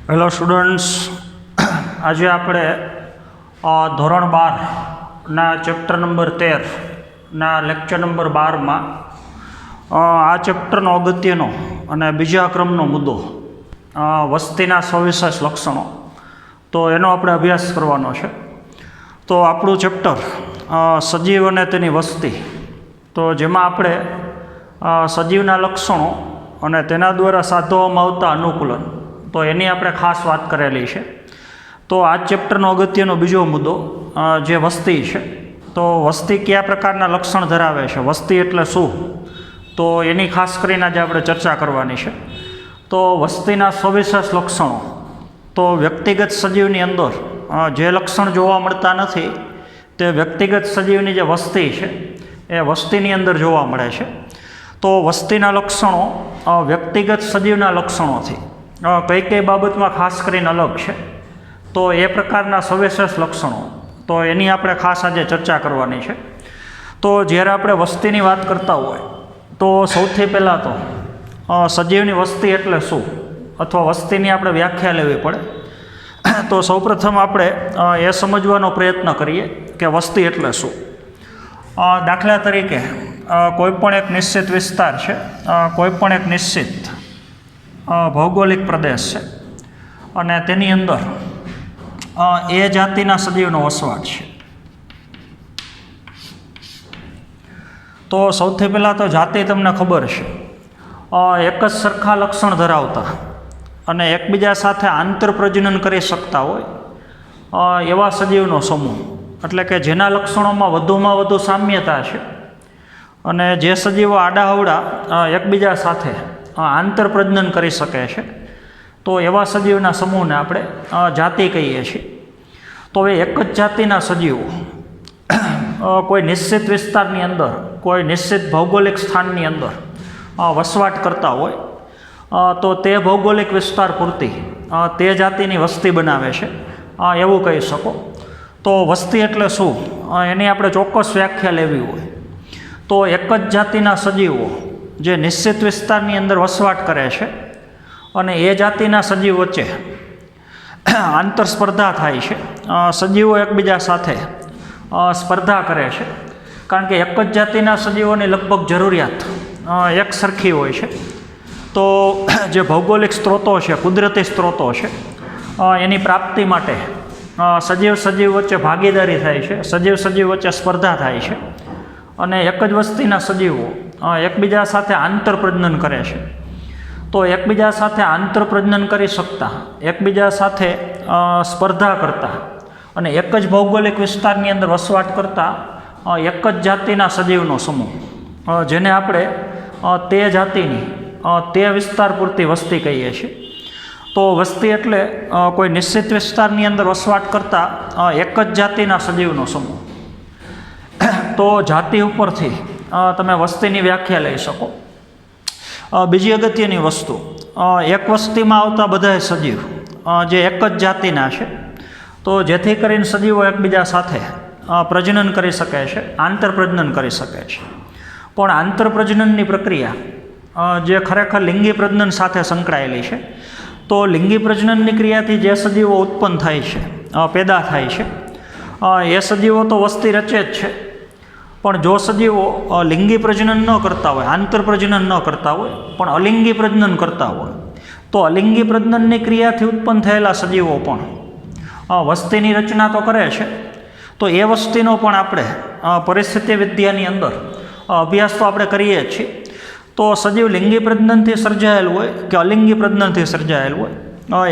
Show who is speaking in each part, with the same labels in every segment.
Speaker 1: Hello students, આજે આપણે ધોરણ 12ના ચેપ્ટર નંબર 13ના લેક્ચર નંબર 12માં આ ચેપ્ટરનો અગત્યનો અને બીજા ક્રમનો મુદ્દો વસ્તીના સવિશેષ લક્ષણો, તો એનો આપણે અભ્યાસ કરવાનો છે. તો આપણું ચેપ્ટર સજીવ અને તેની વસ્તી, તો જેમાં આપણે સજીવના લક્ષણો અને તેના દ્વારા સાધવામાં આવતા અનુકૂલન, તો એની આપણે ખાસ વાત કરેલી છે. તો આ ચેપ્ટરનો અગત્યનો બીજો મુદ્દો જે વસ્તી છે, તો વસ્તી કયા પ્રકારના લક્ષણ ધરાવે છે, વસ્તી એટલે શું, તો એની ખાસ કરીને આજે આપણે ચર્ચા કરવાની છે. તો વસ્તીના સવિશેષ લક્ષણો, તો વ્યક્તિગત સજીવની અંદર જે લક્ષણ જોવા મળતા નથી તે વ્યક્તિગત સજીવની જે વસ્તી છે એ વસ્તીની અંદર જોવા મળે છે. તો વસ્તીના લક્ષણો વ્યક્તિગત સજીવના લક્ષણોથી કઈ કઈ બાબતમાં ખાસ કરીને અલગ છે, તો એ પ્રકારના સવિશેષ લક્ષણો, તો એની આપણે ખાસ આજે ચર્ચા કરવાની છે. તો જ્યારે આપણે વસ્તીની વાત કરતા હોય તો સૌથી પહેલાં તો સજીવની વસ્તી એટલે શું, અથવા વસ્તીની આપણે વ્યાખ્યા લેવી પડે. તો સૌપ્રથમ આપણે એ સમજવાનો પ્રયત્ન કરીએ કે વસ્તી એટલે શું. દાખલા તરીકે કોઈપણ એક નિશ્ચિત વિસ્તાર છે, કોઈપણ એક નિશ્ચિત ભૌગોલિક પ્રદેશ છે અને તેની અંદર એ જાતિના સજીવનો વસવાટ છે. તો સૌથી પહેલાં તો જાતિ તમને ખબર છે, એક જ સરખા લક્ષણ ધરાવતા અને એકબીજા સાથે આંતરપ્રજનન કરી શકતા હોય એવા સજીવનો સમૂહ, એટલે કે જેના લક્ષણોમાં વધુમાં વધુ સામ્યતા છે અને જે સજીવો આડાઅવળા એકબીજા સાથે આંતરપ્રજનન કરી શકે છે, તો એવા સજીવના સમૂહને આપણે જાતિ કહીએ છીએ. તો હવે એક જ જાતિના સજીવો કોઈ નિશ્ચિત વિસ્તારની અંદર, કોઈ નિશ્ચિત ભૌગોલિક સ્થાનની અંદર વસવાટ કરતા હોય તો તે ભૌગોલિક વિસ્તાર પૂરતી તે જાતિની વસ્તી બનાવે છે, એવું કહી શકો. તો વસ્તી એટલે શું, એની આપણે ચોક્કસ વ્યાખ્યા લેવી હોય તો એક જ જાતિના સજીવો જે નિશ્ચિત વિસ્તારની અંદર વસવાટ કરે છે અને એ જાતિના સજીવ વચ્ચે આંતરસ્પર્ધા થાય છે, સજીવો એકબીજા સાથે સ્પર્ધા કરે છે, કારણ કે એક જ જાતિના સજીવોની લગભગ જરૂરિયાત એક સરખી હોય છે. તો જે ભૌગોલિક સ્ત્રોતો છે, કુદરતી સ્ત્રોતો છે, એની પ્રાપ્તિ માટે સજીવ વચ્ચે ભાગીદારી થાય છે, સજીવ વચ્ચે સ્પર્ધા થાય છે અને એક જ વસ્તીના સજીવો એકબીજા સાથે આંતરપ્રજનન કરે છે. તો એકબીજા સાથે આંતરપ્રજનન કરી શકતા, એકબીજા સાથે સ્પર્ધા કરતા અને એક જ ભૌગોલિક વિસ્તારની અંદર વસવાટ કરતા એક જ જાતિના સજીવનો સમૂહ, જેને આપણે તે જાતિની તે વિસ્તાર પૂરતી વસ્તી કહીએ છીએ. તો વસ્તી એટલે કોઈ નિશ્ચિત વિસ્તારની અંદર વસવાટ કરતા એક જ જાતિના સજીવનો સમૂહ. તો જાતિ ઉપરથી તમે વસ્તીની વ્યાખ્યા લઈ શકો. બીજી અગત્યની વસ્તુ, એક વસ્તીમાં આવતા બધા સજીવ જે એક જ જાતિના છે, તો જેથી કરીને સજીવો એકબીજા સાથે પ્રજનન કરી શકે છે, આંતરપ્રજનન કરી શકે છે. પણ આંતરપ્રજનનની પ્રક્રિયા જે ખરેખર લિંગી પ્રજનન સાથે સંકળાયેલી છે, તો લિંગી પ્રજનનની ક્રિયાથી જે સજીવો ઉત્પન્ન થાય છે, પેદા થાય છે, એ સજીવો તો વસ્તી રચે જ છે. પણ જો સજીવો લિંગી પ્રજનન ન કરતા હોય, આંતરપ્રજનન ન કરતા હોય, પણ અલિંગી પ્રજનન કરતા હોય, તો અલિંગી પ્રજનનની ક્રિયાથી ઉત્પન્ન થયેલા સજીવો પણ વસ્તીની રચના તો કરે છે. તો એ વસ્તીનો પણ આપણે પરિસ્થિતિ વિદ્યાની અંદર અભ્યાસ તો આપણે કરીએ જ છીએ. તો સજીવ લિંગી પ્રજનનથી સર્જાયેલ હોય કે અલિંગી પ્રજનનથી સર્જાયેલ હોય,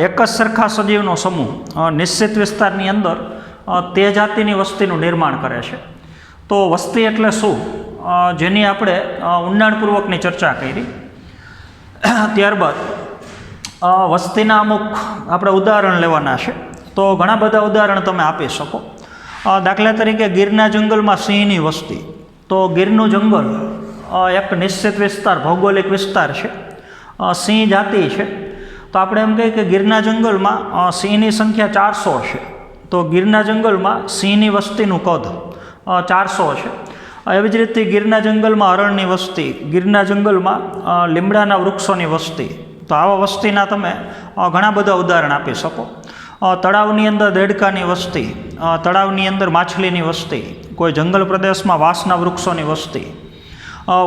Speaker 1: એક જ સરખા સજીવનો સમૂહ નિશ્ચિત વિસ્તારની અંદર તે જાતિની વસ્તીનું નિર્માણ કરે છે. તો વસ્તી એટલે શું, જેની આપણે ઊંડાણપૂર્વકની ચર્ચા કરી. ત્યારબાદ વસ્તીના અમુક આપણે ઉદાહરણ લેવાના છે. તો ઘણા બધા ઉદાહરણ તમે આપી શકો. દાખલા તરીકે ગીરના જંગલમાં સિંહની વસ્તી. તો ગીરનું જંગલ એક નિશ્ચિત વિસ્તાર, ભૌગોલિક વિસ્તાર છે, સિંહ જાતિ છે. તો આપણે એમ કહીએ કે ગીરના જંગલમાં સિંહની સંખ્યા 400 છે. તો ગીરના જંગલમાં સિંહની વસ્તીનું કદ 400 છે. એવી જ રીતે ગીરના જંગલમાં હરણની વસ્તી, ગીરના જંગલમાં લીમડાના વૃક્ષોની વસ્તી. તો આવા વસ્તીના તમે ઘણા બધા ઉદાહરણ આપી શકો. તળાવની અંદર દેડકાની વસ્તી, તળાવની અંદર માછલીની વસ્તી, કોઈ જંગલ પ્રદેશમાં વાંસના વૃક્ષોની વસ્તી,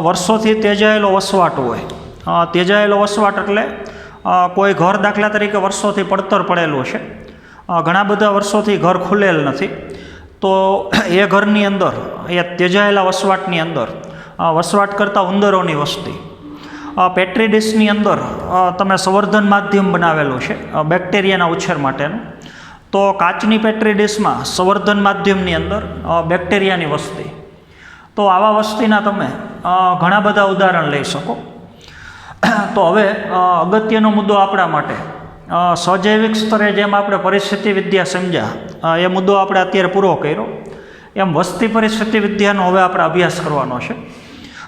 Speaker 1: વર્ષોથી તેજાયેલો વસવાટ હોય. તેજાયેલો વસવાટ એટલે કોઈ ઘર દાખલા તરીકે વર્ષોથી પડતર પડેલું છે, ઘણા બધા વર્ષોથી ઘર ખુલેલ નથી, તો એ ઘરની અંદર એ તેજાયેલા વસવાટની અંદર વસવાટ કરતા ઉંદરોની વસ્તી. પેટ્રી ડીશની અંદર તમે સંવર્ધન માધ્યમ બનાવેલું છે બેક્ટેરિયાના ઉછેર માટેનું, તો કાચની પેટ્રી ડીશમાં સંવર્ધન માધ્યમની અંદર બેક્ટેરિયાની વસ્તી. તો આવા વસ્તીના તમે ઘણા બધા ઉદાહરણ લઈ શકો. તો હવે અગત્યનો મુદ્દો આપણા માટે સજૈવિક સ્તરે જેમ આપણે પરિસ્થિતિ વિદ્યા સમજ્યા, એ મુદ્દો આપણે અત્યારે પૂરો કર્યો, એમ વસ્તી પરિસ્થિતિ વિદ્યાનો હવે આપણે અભ્યાસ કરવાનો છે.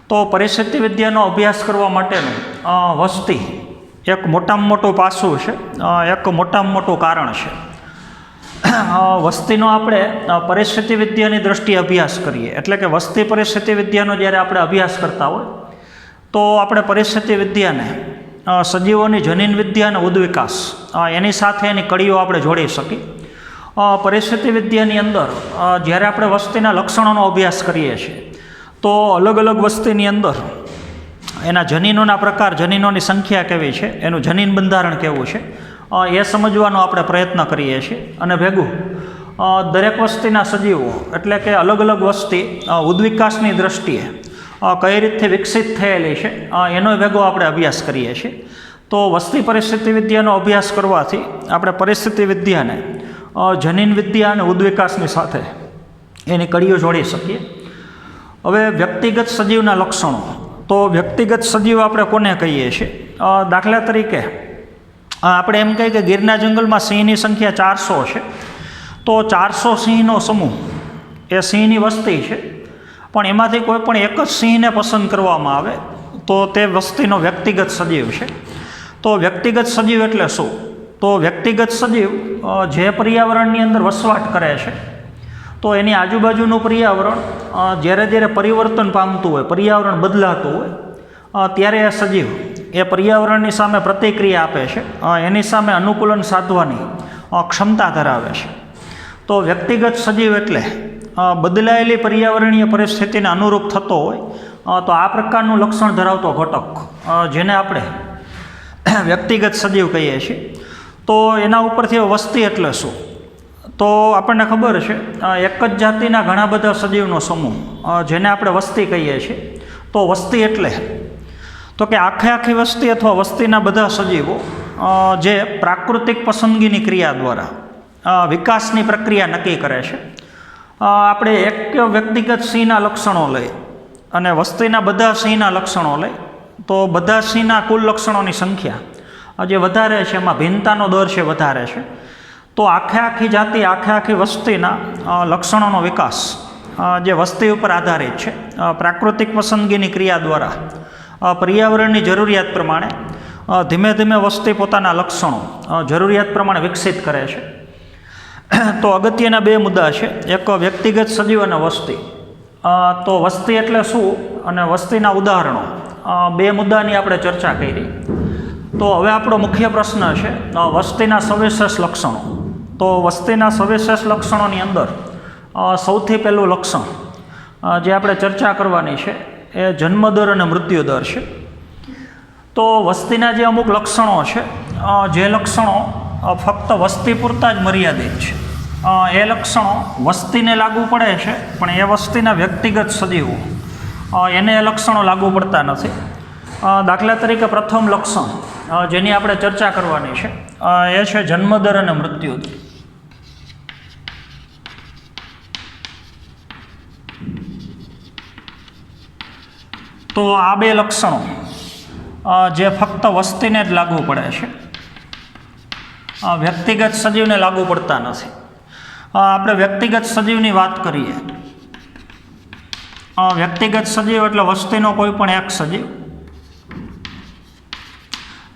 Speaker 1: તો પરિસ્થિતિ વિદ્યાનો અભ્યાસ કરવા માટેનું વસ્તી એક મોટામાં મોટું પાસું છે, એક મોટામાં મોટું કારણ છે. વસ્તીનો આપણે પરિસ્થિતિ વિદ્યાની દ્રષ્ટિએ અભ્યાસ કરીએ, એટલે કે વસ્તી પરિસ્થિતિ વિદ્યાનો જ્યારે આપણે અભ્યાસ કરતા હોય તો આપણે પરિસ્થિતિ વિદ્યાને સજીવોની જનીન વિદ્યા અને ઉદ્વિકાસ એની સાથે એની કડીઓ આપણે જોડી શકીએ. પરિસ્થિતિ વિદ્યાની અંદર જ્યારે આપણે વસ્તીના લક્ષણોનો અભ્યાસ કરીએ છીએ તો અલગ અલગ વસ્તીની અંદર એના જનીનોના પ્રકાર, જનીનોની સંખ્યા કેવી છે, એનું જનીન બંધારણ કેવું છે, એ સમજવાનો આપણે પ્રયત્ન કરીએ છીએ. અને ભેગું દરેક વસ્તીના સજીવો એટલે કે અલગ અલગ વસ્તી ઉદ્વિકાસની દ્રષ્ટિએ કઈ રીતે વિકસિત થયેલી છે એનો ભેગો આપણે અભ્યાસ કરીએ છીએ. તો વસ્તી પરિસ્થિતિ વિદ્યાનો અભ્યાસ કરવાથી આપણે પરિસ્થિતિ વિદ્યાને જનીન વિદ્યા અને ઉદ્વિકાસની સાથે એની કડીઓ જોડી શકીએ. હવે વ્યક્તિગત સજીવના લક્ષણો, તો વ્યક્તિગત સજીવ આપણે કોને કહીએ છીએ? દાખલા તરીકે આપણે એમ કહીએ કે ગીરના જંગલમાં સિંહની સંખ્યા 400 છે, તો 400 સિંહનો સમૂહ એ સિંહની વસ્તી છે, પણ એમાંથી કોઈ પણ એક જ સિંહને પસંદ કરવામાં આવે તો તે વસ્તીનો વ્યક્તિગત સજીવ છે. તો વ્યક્તિગત સજીવ એટલે શું? તો વ્યક્તિગત સજીવ જે પર્યાવરણની અંદર વસવાટ કરે છે તો એની આજુબાજુનું પર્યાવરણ જ્યારે જ્યારે પરિવર્તન પામતું હોય, પર્યાવરણ બદલાતું હોય, ત્યારે એ સજીવ એ પર્યાવરણની સામે પ્રતિક્રિયા આપે છે, એની સામે અનુકૂલન સાધવાની ક્ષમતા ધરાવે છે. તો વ્યક્તિગત સજીવ એટલે બદલાયેલી પર્યાવરણીય પરિસ્થિતિને અનુરૂપ થતો હોય તો આ પ્રકારનું લક્ષણ ધરાવતો ઘટક જેને આપણે વ્યક્તિગત સજીવ કહીએ છીએ. તો એના ઉપરથી વસ્તી એટલે શું? તો આપણને ખબર છે એક જ જાતિના ઘણા બધા સજીવનો સમૂહ જેને આપણે વસ્તી કહીએ છીએ. તો વસ્તી એટલે તો કે આખી વસ્તી અથવા વસ્તીના બધા સજીવો જે પ્રાકૃતિક પસંદગીની ક્રિયા દ્વારા વિકાસની પ્રક્રિયા નક્કી કરે છે. આપણે એક વ્યક્તિગત સિંહના લક્ષણો લઈ અને વસ્તીના બધા સિંહના લક્ષણો લઈ તો બધા સિંહના કુલ લક્ષણોની સંખ્યા જે વધારે છે એમાં ભિન્નતાનો દર છે વધારે છે. તો આખી જાતિ, આખી વસ્તીના લક્ષણોનો વિકાસ જે વસ્તી ઉપર આધારિત છે, પ્રાકૃતિક પસંદગીની ક્રિયા દ્વારા પર્યાવરણની જરૂરિયાત પ્રમાણે ધીમે ધીમે વસ્તી પોતાના લક્ષણો જરૂરિયાત પ્રમાણે વિકસિત કરે છે. તો અગત્યના બે મુદ્દા છે, એક વ્યક્તિગત સજીવ અને વસ્તી. તો વસ્તી એટલે શું અને વસ્તીના ઉદાહરણો, બે મુદ્દાની આપણે ચર્ચા કરી. તો હવે આપણો મુખ્ય પ્રશ્ન છે વસ્તીના સવિશેષ લક્ષણો. તો વસ્તીના સવિશેષ લક્ષણોની અંદર સૌથી પહેલું લક્ષણ જે આપણે ચર્ચા કરવાની છે એ જન્મદર અને મૃત્યુદર છે. તો વસ્તીના જે અમુક લક્ષણો છે, જે લક્ષણો ફક્ત વસ્તી પૂરતા જ મર્યાદિત છે, એ લક્ષણો વસ્તીને લાગુ પડે છે પણ એ વસ્તીના વ્યક્તિગત સજીવો એને એ લક્ષણો લાગુ પડતા નથી. દાખલા તરીકે પ્રથમ લક્ષણ જેની આપણે ચર્ચા કરવાની છે એ છે જન્મદર અને મૃત્યુદર. તો આ બે લક્ષણો જે ફક્ત વસ્તીને જ લાગુ પડે છે, વ્યક્તિગત સજીવને લાગુ પડતા નથી. આપણે વ્યક્તિગત સજીવની વાત કરીએ, વ્યક્તિગત સજીવ એટલે વસ્તીનો કોઈ પણ એક સજીવ.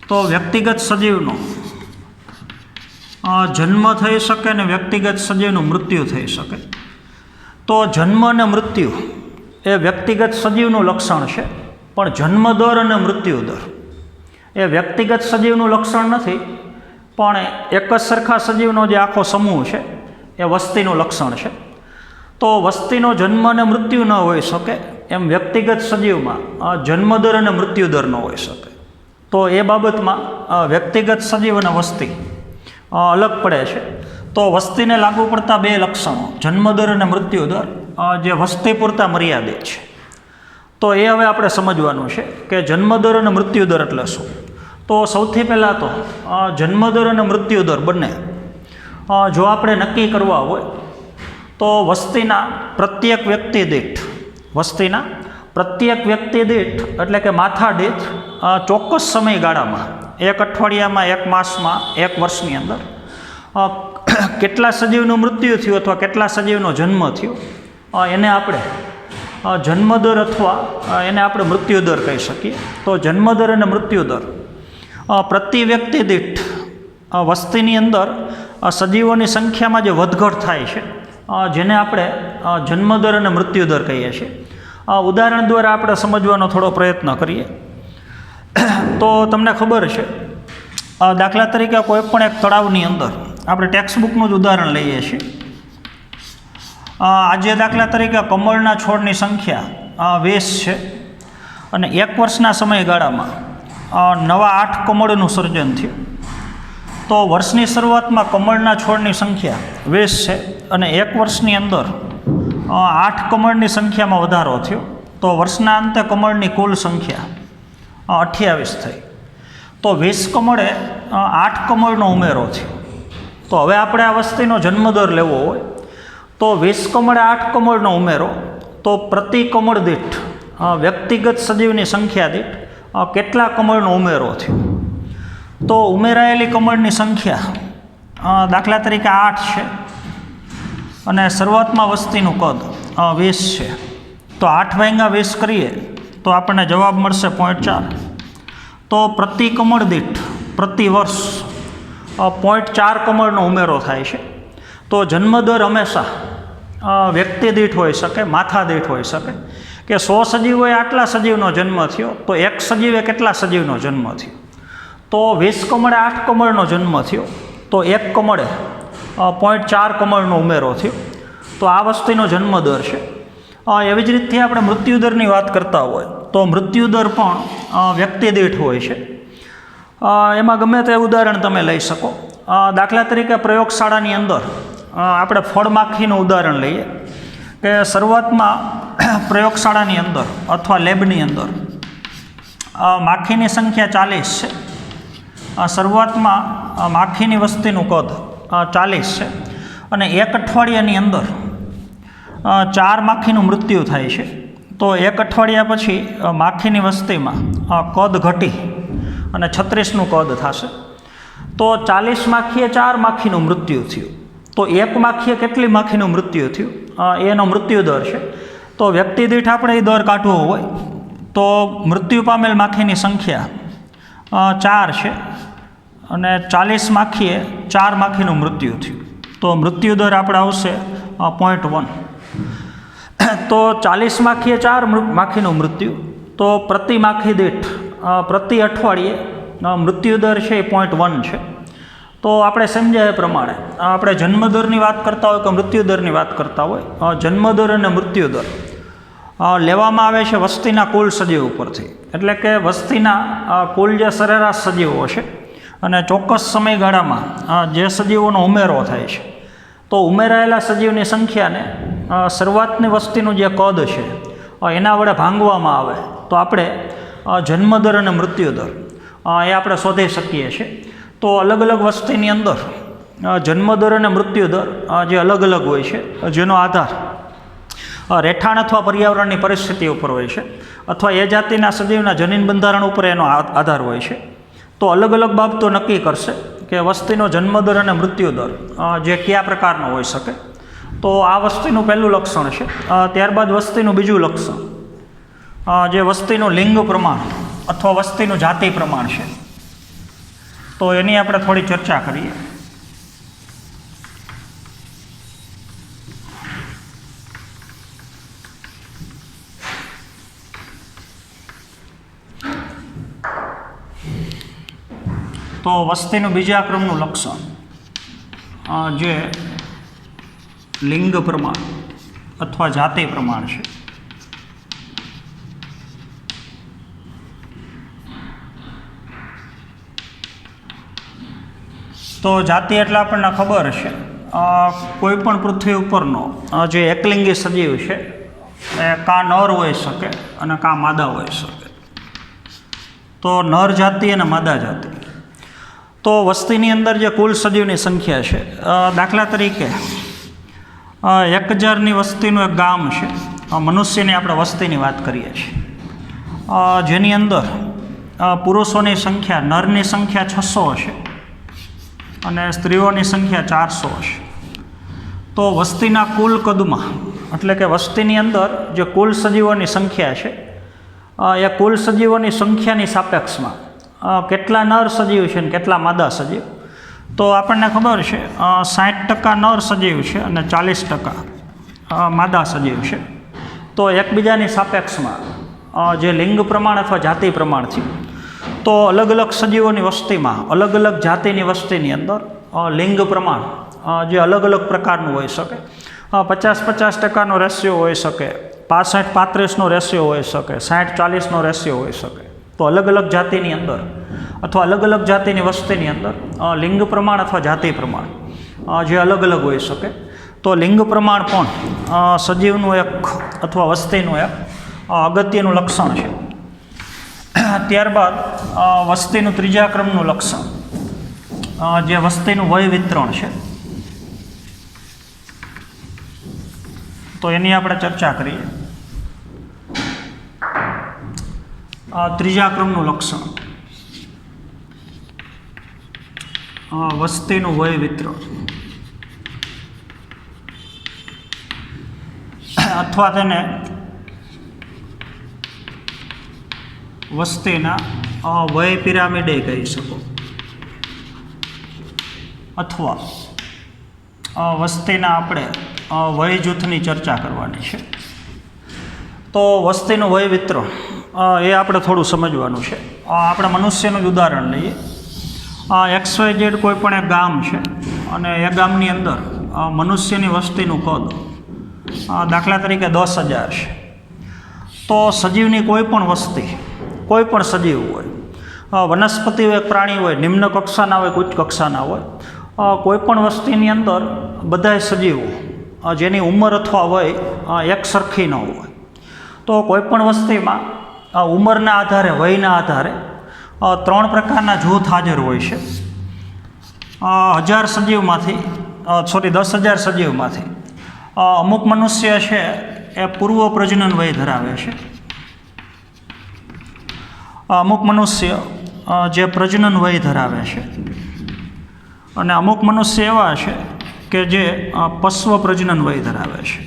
Speaker 1: તો વ્યક્તિગત સજીવનો જન્મ થઈ શકે ને વ્યક્તિગત સજીવનું મૃત્યુ થઈ શકે. તો જન્મ અને મૃત્યુ એ વ્યક્તિગત સજીવનું લક્ષણ છે, પણ જન્મદર અને મૃત્યુદર એ વ્યક્તિગત સજીવનું લક્ષણ નથી, પણ એક જ સરખા સજીવનો જે આખો સમૂહ છે એ વસ્તીનું લક્ષણ છે. તો વસ્તીનો જન્મ અને મૃત્યુ ન હોઈ શકે એમ વ્યક્તિગત સજીવમાં જન્મદર અને મૃત્યુદર ન હોઈ શકે. તો એ બાબતમાં વ્યક્તિગત સજીવ અને વસ્તી અલગ પડે છે. તો વસ્તીને લાગુ પડતા બે લક્ષણો જન્મદર અને મૃત્યુદર જે વસ્તી પૂરતા મર્યાદિત છે. તો એ હવે આપણે સમજવાનું છે કે જન્મદર અને મૃત્યુદર એટલે શું. તો સૌથી પહેલાં તો જન્મદર અને મૃત્યુદર બંને જો આપણે નક્કી કરવા હોય તો વસ્તીના પ્રત્યેક વ્યક્તિ દીઠ એટલે કે માથા દીઠ ચોક્કસ સમયગાળામાં એક અઠવાડિયામાં, એક માસમાં, એક વર્ષની અંદર કેટલા સજીવનું મૃત્યુ થયું અથવા કેટલા સજીવનો જન્મ થયો એને આપણે જન્મદર અથવા એને આપણે મૃત્યુદર કહી શકીએ. તો જન્મદર અને મૃત્યુદર પ્રતિ વ્યક્તિ દીઠ વસ્તીની અંદર સજીવોની સંખ્યામાં જે વધઘટ થાય છે જેને આપણે જન્મદર અને મૃત્યુદર કહીએ છીએ. ઉદાહરણ દ્વારા આપણે સમજવાનો થોડો પ્રયત્ન કરીએ. તો તમને ખબર છે, દાખલા તરીકે કોઈ પણ એક તળાવની અંદર આપણે ટેક્સ્ટબુકનું જ ઉદાહરણ લઈએ છીએ. આજે દાખલા તરીકે કમળના છોડની સંખ્યા 20 છે અને એક વર્ષના સમયગાળામાં નવા 8 કમળનું સર્જન થયું. તો વર્ષની શરૂઆતમાં કમળના છોડની સંખ્યા 20 છે અને એક વર્ષની અંદર 8 કમળની સંખ્યામાં વધારો થયો. તો વર્ષના અંતે કમળની કુલ સંખ્યા 28 થઈ. તો 20 કમળે 8 કમળનો ઉમેરો થયો. તો હવે આપણે આ વસ્તીનો જન્મદર લેવો હોય તો 20 કમળે 8 કમળનો ઉમેરો, તો પ્રતિ કમળ દીઠ વ્યક્તિગત સજીવની સંખ્યા દીઠ કેટલા કમળનો ઉમેરો થયો. તો ઉમેરાયેલી કમળની સંખ્યા દાખલા તરીકે 8 છે અને શરૂઆતમાં વસ્તીનું કદ 20 છે. તો 8 ભાગ્યા 20 કરીએ તો આપણને જવાબ મળશે 0.4. તો પ્રતિ કમળ દીઠ પ્રતિ વર્ષ 0.4 કમળનો ઉમેરો થાય છે. તો જન્મદર હંમેશા વ્યક્તિ દીઠ હોઈ શકે, માથા દીઠ હોઈ શકે કે 100 સજીવોએ આટલા સજીવનો જન્મ થયો તો એક સજીવે કેટલા સજીવનો જન્મ થયો. તો 20 કમળે 8 કમળનો જન્મ થયો તો એક કમળે 0.4 કમળનો ઉમેરો થયો. તો આ વસ્તીનો જન્મદર છે. એવી જ રીતથી આપણે મૃત્યુદરની વાત કરતા હોય તો મૃત્યુદર પણ વ્યક્તિ દીઠ હોય છે. એમાં ગમે તે ઉદાહરણ તમે લઈ શકો. દાખલા તરીકે પ્રયોગશાળાની અંદર આપણે ફળમાખીનું ઉદાહરણ લઈએ કે શરૂઆતમાં પ્રયોગશાળાની અંદર અથવા લેબની અંદર માખીની સંખ્યા 40 છે. શરૂઆતમાં માખીની વસ્તીનું કદ 40 છે અને એક અઠવાડિયાની અંદર 4 માખીનું મૃત્યુ થાય છે. તો એક અઠવાડિયા પછી માખીની વસ્તીમાં કદ ઘટી અને 36નું કદ થશે. તો 40 માખીએ 4 માખીનું મૃત્યુ થયું. તો એક માખીએ કેટલી માખીનું મૃત્યુ થયું એનો મૃત્યુ દર છે. તો વ્યક્તિ દીઠ આપણે એ દર કાઢવો હોય તો મૃત્યુ પામેલ માખીની સંખ્યા 4 છે અને 40 માખીએ 4 માખીનું મૃત્યુ થયું. તો મૃત્યુ દર આપણે આવશે 0.1. તો 40 માખીએ 4 માખીનું મૃત્યુ, તો પ્રતિ માખી દીઠ પ્રતિ અઠવાડિયે મૃત્યુદર છે એ 0.1 છે. તો આપણે સમજ્યા એ પ્રમાણે આપણે જન્મદરની વાત કરતા હોય કે મૃત્યુદરની વાત કરતા હોય, જન્મદર અને મૃત્યુદર લેવામાં આવે છે વસ્તીના કુલ સજીવ ઉપરથી. એટલે કે વસ્તીના કુલ જે સરેરાશ સજીવો છે અને ચોક્કસ સમયગાળામાં જે સજીવોનો ઉમેરો થાય છે, તો ઉમેરાયેલા સજીવની સંખ્યાને શરૂઆતની વસ્તીનું જે કદ છે એના વડે ભાંગવામાં આવે તો આપણે જન્મદર અને મૃત્યુદર એ આપણે શોધી શકીએ છીએ. તો અલગ અલગ વસ્તીની અંદર જન્મદર અને મૃત્યુદર જે અલગ અલગ હોય છે, જેનો આધાર રહેઠાણ અથવા પર્યાવરણની પરિસ્થિતિ ઉપર હોય છે અથવા એ જાતિના સજીવના જનીન બંધારણ ઉપર એનો આધાર હોય છે. તો અલગ અલગ બાબતો નક્કી કરશે કે વસ્તીનો જન્મદર અને મૃત્યુદર જે કયા પ્રકારનો હોઈ શકે. તો આ વસ્તીનું પહેલું લક્ષણ છે. ત્યારબાદ વસ્તીનું બીજું લક્ષણ જે વસ્તીનું લિંગ પ્રમાણ અથવા વસ્તીનું જાતિ પ્રમાણ છે. તો એની આપણે થોડી ચર્ચા કરીએ. તો વસ્તીનું બીજા ક્રમનું લક્ષણ જે લિંગ પ્રમાણ અથવા જાતિ પ્રમાણ છે. તો જાતિ એટલે આપણને ખબર છે કોઈ પણ પૃથ્વી ઉપરનો જે એકલિંગી સજીવ છે એ કાં નર હોઈ શકે અને કાં માદા હોઈ શકે. તો નર જાતિ અને માદા જાતિ. તો વસ્તીની અંદર જે કુલ સજીવની સંખ્યા છે, દાખલા તરીકે 1000ની વસ્તીનું એક ગામ છે, મનુષ્યની આપણે વસ્તીની વાત કરીએ છીએ, જેની અંદર પુરુષોની સંખ્યા, નરની સંખ્યા 600 હશે અને સ્ત્રીઓની સંખ્યા 400 હશે. તો વસ્તીના કુલ કદમાં, એટલે કે વસ્તીની અંદર જે કુલ સજીવોની સંખ્યા છે એ કુલ સજીવોની સંખ્યાની સાપેક્ષમાં કેટલા નર સજીવ છે અને કેટલા માદા સજીવ, તો આપણને ખબર છે 60% નર સજીવ છે અને 40% માદા સજીવ છે. તો એકબીજાની સાપેક્ષમાં જે લિંગ પ્રમાણ અથવા જાતિ પ્રમાણથી, તો અલગ અલગ સજીવોની વસ્તીમાં અલગ અલગ જાતિની વસ્તીની અંદર લિંગ પ્રમાણ જે અલગ અલગ પ્રકારનું હોઈ શકે, 50-50%નો રેશિયો હોઈ શકે, 65-35નો રેશિયો હોઈ શકે, 60-40નો રેશિયો હોઈ શકે. તો અલગ અલગ જાતિની અંદર અથવા અલગ અલગ જાતિની વસ્તીની અંદર લિંગ પ્રમાણ અથવા જાતિ પ્રમાણ જે અલગ અલગ હોઈ શકે. તો લિંગ પ્રમાણ પણ સજીવનું એક અથવા વસ્તીનું એક અગત્યનું લક્ષણ છે. ત્યારબાદ વસ્તીનું ત્રીજા ક્રમનું લક્ષણ જે વસ્તીનું વય વિતરણ છે, તો એની આપણે ચર્ચા કરીએ. ત્રીજા ક્રમનું લક્ષણ વસ્તીનું વય વિતરણ અથવા તેને વસ્તીના વય પિરામિડે કહી શકો, અથવા વસ્તીના આપણે વય જૂથની ચર્ચા કરવાની છે. તો વસ્તીનું વય વિતરણ એ આપણે થોડું સમજવાનું છે. આપણે મનુષ્યનું જ ઉદાહરણ લઈએ. XYZ કોઈ પણ એક ગામ છે અને એ ગામની અંદર મનુષ્યની વસ્તીનું કદ દાખલા તરીકે 10,000 છે. તો સજીવની કોઈ પણ વસ્તી, કોઈ પણ સજીવ હોય, વનસ્પતિ હોય, પ્રાણી હોય, નિમ્ન કક્ષાના હોય, ઉચ્ચ કક્ષાના હોય, કોઈ પણ વસ્તીની અંદર બધાય સજીવો જેની ઉંમર અથવા વય એક સરખી ન હોય, તો કોઈ પણ વસ્તીમાં ઉંમરના આધારે, વયના આધારે 3 પ્રકારના જૂથ હાજર હોય છે. 1000 સજીવમાંથી 10,000 સજીવમાંથી અમુક મનુષ્ય છે એ પૂર્વ પ્રજનન વય ધરાવે છે, અમુક મનુષ્ય જે પ્રજનન વય ધરાવે છે, અને અમુક મનુષ્ય એવા છે કે જે પશ્વ પ્રજનન વય ધરાવે છે.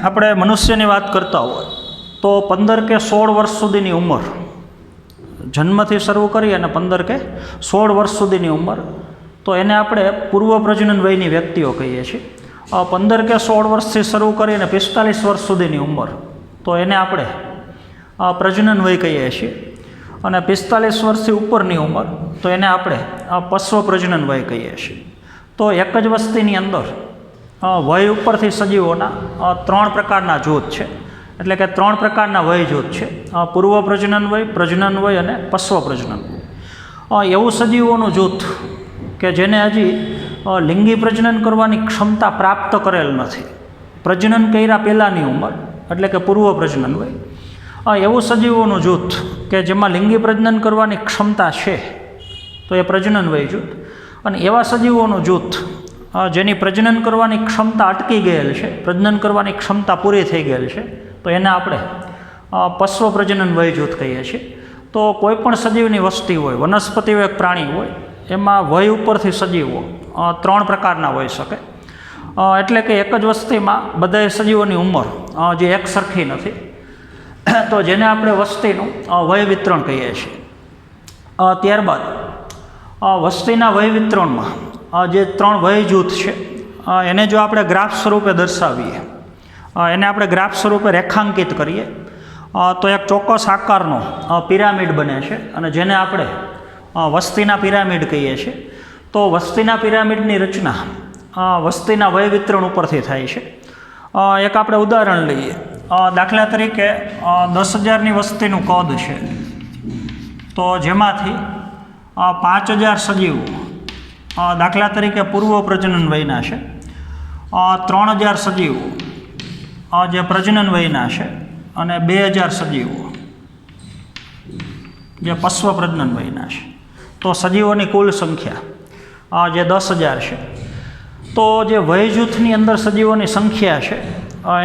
Speaker 1: આપણે મનુષ્યની વાત કરતા હોય તો 15 કે 16 વર્ષ સુધીની ઉંમર, જન્મથી શરૂ કરી અને 15 કે 16 વર્ષ સુધીની ઉંમર, તો એને આપણે પૂર્વ પ્રજનન વયની વ્યક્તિઓ કહીએ છીએ. 15 કે 16 વર્ષથી શરૂ કરી અને 45 વર્ષ સુધીની ઉંમર, તો એને આપણે પ્રજનન વય કહીએ છીએ. અને 45 વર્ષથી ઉપરની ઉંમર, તો એને આપણે પશ્વ પ્રજનન વય કહીએ છીએ. તો એક જ વસ્તીની અંદર વય ઉપરથી સજીવોના 3 પ્રકારના જૂથ છે, એટલે કે 3 પ્રકારના વય જૂથ છે: પૂર્વ પ્રજનન વય અને પશ્વ પ્રજનન વય. એવું સજીવોનું જૂથ કે જેને હજી લિંગી પ્રજનન કરવાની ક્ષમતા પ્રાપ્ત કરેલ નથી, પ્રજનન કર્યા પહેલાંની ઉંમર, એટલે કે પૂર્વ પ્રજનન વય. એવું સજીવોનું જૂથ કે જેમાં લિંગી પ્રજનન કરવાની ક્ષમતા છે, તો એ પ્રજનન વય જૂથ. અને એવા સજીવોનું જૂથ જેની પ્રજનન કરવાની ક્ષમતા અટકી ગયેલ છે, પ્રજનન કરવાની ક્ષમતા પૂરી થઈ ગયેલ છે, તો એને આપણે પશ્વ પ્રજનન વય જૂથ કહીએ છીએ. તો કોઈ પણ સજીવની વસ્તી હોય, વનસ્પતિ હોય, પ્રાણી હોય, એમાં વય ઉપરથી સજીવો 3 પ્રકારના હોઈ શકે. એટલે કે એક જ વસ્તીમાં બધા સજીવોની ઉંમર જે એક સરખી નથી, તો જેને આપણે વસ્તીનું વય વિતરણ કહીએ છીએ. ત્યારબાદ વસ્તીના વય વિતરણમાં જે 3 વય જૂથ છે એને જો આપણે ગ્રાફ સ્વરૂપે દર્શાવીએ, એને આપણે ગ્રાફ સ્વરૂપે રેખાંકિત કરીએ, તો એક ચોક્કસ આકારનો પિરામિડ બને છે અને જેને આપણે વસ્તીના પિરામિડ કહીએ છીએ. તો વસ્તીના પિરામિડની રચના વસ્તીના વય વિતરણ ઉપરથી થાય છે. એક આપણે ઉદાહરણ લઈએ. દાખલા તરીકે 10,000ની વસ્તીનું કદ છે, તો જેમાંથી 5,000 સજીવો દાખલા તરીકે પૂર્વ પ્રજનન વયના છે, 3,000 સજીવો જે પ્રજનન વયના છે અને 2,000 સજીવો જે પશ્વ પ્રજનન વયના છે. તો સજીવોની કુલ સંખ્યા જે 10,000 છે. તો જે વય જૂથની અંદર સજીવોની સંખ્યા છે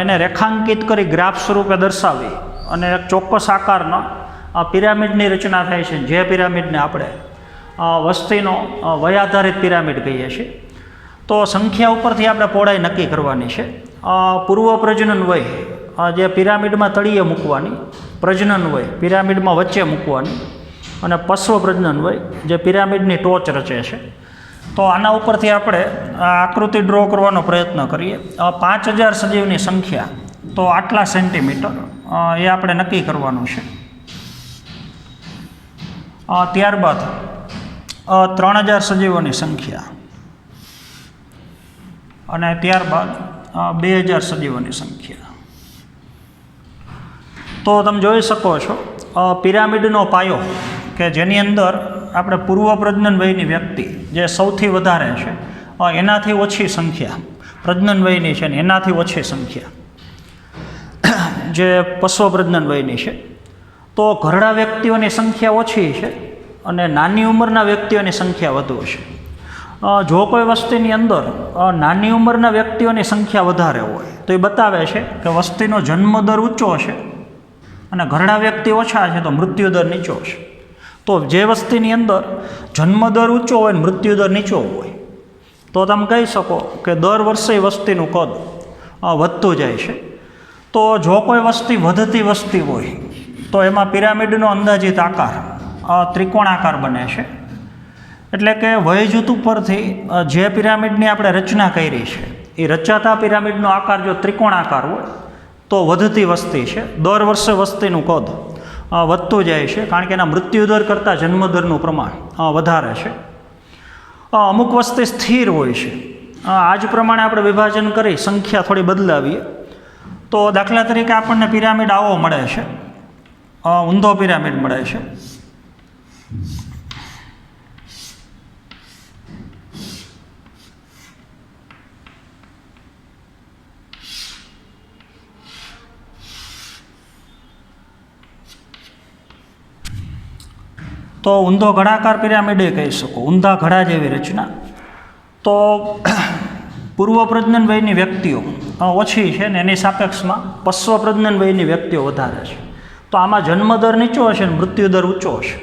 Speaker 1: એને રેખાંકિત કરી ગ્રાફ સ્વરૂપે દર્શાવી અને એક ચોક્કસ આકારના પિરામિડની રચના થાય છે, જે પિરામિડને આપણે વસ્તીનો વય આધારિત પિરામિડ કહીએ છીએ. તો સંખ્યા ઉપરથી આપણે પહોળાઈ નક્કી કરવાની છે. પૂર્વ પ્રજનન વય જે પિરામિડમાં તળિયે મૂકવાની, પ્રજનન વય પિરામિડમાં વચ્ચે મૂકવાની અને પશ્વ પ્રજનન વય જે પિરામિડની ટોચ રચે છે. તો આના ઉપરથી આપણે આકૃતિ ડ્રો કરવાનો પ્રયત્ન કરીએ. 5,000 સજીવની સંખ્યા તો આટલા સેન્ટીમીટર એ આપણે નક્કી કરવાનું છે. ત્યારબાદ 3,000 સજીવોની સંખ્યા અને ત્યારબાદ 2,000 સજીવોની સંખ્યા. તો તમે જોઈ શકો છો પિરામિડનો પાયો કે જેની અંદર આપણે પૂર્વ પ્રજનન વયની વ્યક્તિ જે સૌથી વધારે છે એનાથી ઓછી સંખ્યા પ્રજનન વયની છે ને એનાથી ઓછી સંખ્યા જે પશ્વ પ્રજનન વયની છે. તો ઘરડા વ્યક્તિઓની સંખ્યા ઓછી છે અને નાની ઉંમરના વ્યક્તિઓની સંખ્યા વધુ છે. જો કોઈ વસ્તીની અંદર નાની ઉંમરના વ્યક્તિઓની સંખ્યા વધારે હોય તો એ બતાવે છે કે વસ્તીનો જન્મદર ઊંચો છે અને ઘરડા વ્યક્તિ ઓછા છે તો મૃત્યુદર નીચો છે. તો જે વસ્તીની અંદર જન્મદર ઊંચો હોય ને મૃત્યુદર નીચો હોય તો તમે કહી શકો કે દર વર્ષે વસ્તીનું કદ વધતું જાય છે. તો જો કોઈ વસ્તી વધતી વસ્તી હોય તો એમાં પિરામિડનો અંદાજિત આકાર ત્રિકોણાકાર બને છે. એટલે કે વયજૂથ ઉપરથી જે પિરામિડની આપણે રચના કરી છે એ રચાતા પિરામિડનો આકાર જો ત્રિકોણાકાર હોય તો વધતી વસ્તી છે, દર વર્ષે વસ્તીનું કદ વધતું જાય છે કારણ કે એના મૃત્યુદર કરતાં જન્મદરનું પ્રમાણ વધારે છે. અમુક વસ્તી સ્થિર હોય છે. આ જ પ્રમાણે આપણે વિભાજન કરી સંખ્યા થોડી બદલાવીએ તો દાખલા તરીકે આપણને પિરામિડ આવો મળે છે, ઊંધો પિરામિડ મળે છે. તો ઊંધો ઘડાકાર પિરામિડ એ કહી શકો, ઊંધા ઘડા જેવી રચના. તો પૂર્વ પ્રજનન વયની વ્યક્તિઓ ઓછી છે ને એની સાપેક્ષમાં પશ્વ પ્રજનન વયની વ્યક્તિઓ વધારે છે. તો આમાં જન્મદર નીચો હશે ને મૃત્યુદર ઊંચો હશે.